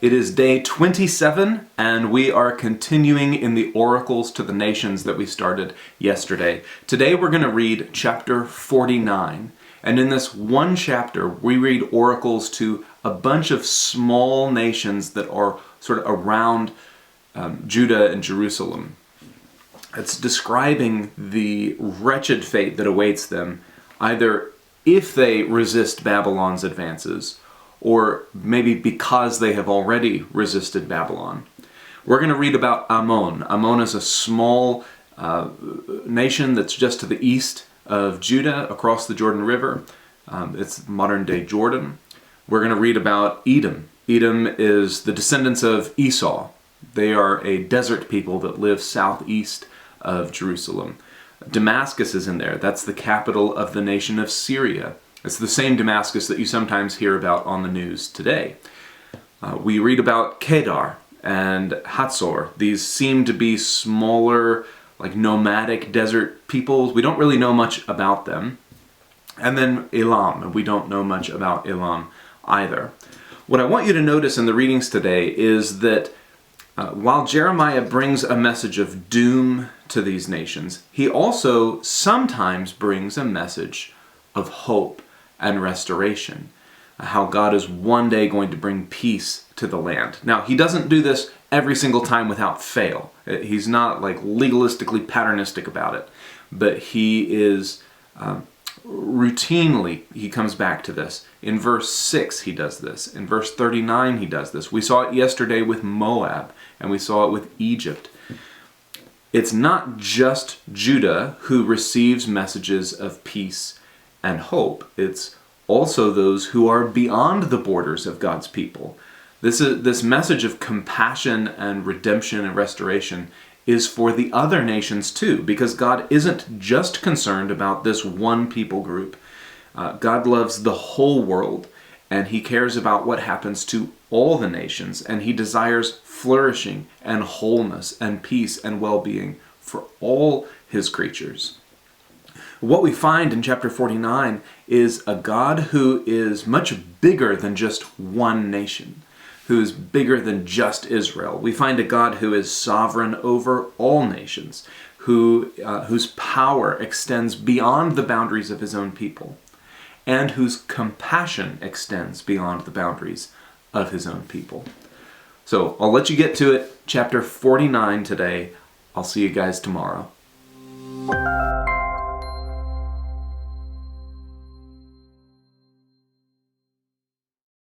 It is day 27, and we are continuing in the Oracles to the Nations that we started yesterday. Today we're going to read chapter 49, and in this one chapter we read oracles to a bunch of small nations that are sort of around Judah and Jerusalem. It's describing the wretched fate that awaits them, either if they resist Babylon's advances, or maybe because they have already resisted Babylon. We're going to read about Ammon. Ammon is a small nation that's just to the east of Judah, across the Jordan River. It's modern-day Jordan. We're going to read about Edom. Edom is the descendants of Esau. They are a desert people that live southeast of Jerusalem. Damascus is in there. That's the capital of the nation of Syria. It's the same Damascus that you sometimes hear about on the news today. We read about Kedar and Hatzor. These seem to be smaller, like nomadic desert peoples. We don't really know much about them. And then Elam. We don't know much about Elam either. What I want you to notice in the readings today is that while Jeremiah brings a message of doom to these nations, he also sometimes brings a message of hope and restoration, how God is one day going to bring peace to the land. Now, he doesn't do this every single time without fail. He's not like legalistically patternistic about it, but he is routinely, he comes back to this. In verse 6 he does this. In verse 39 he does this. We saw it yesterday with Moab, and we saw it with Egypt. It's not just Judah who receives messages of peace and hope. It's also those who are beyond the borders of God's people. This message of compassion and redemption and restoration is for the other nations too, because God isn't just concerned about this one people group. God loves the whole world, and he cares about what happens to all the nations, and he desires flourishing and wholeness and peace and well-being for all his creatures. What we find in chapter 49 is a God who is much bigger than just one nation, who is bigger than just Israel. We find a God who is sovereign over all nations, whose power extends beyond the boundaries of his own people, and whose compassion extends beyond the boundaries of his own people. So I'll let you get to it. Chapter 49 today. I'll see you guys tomorrow.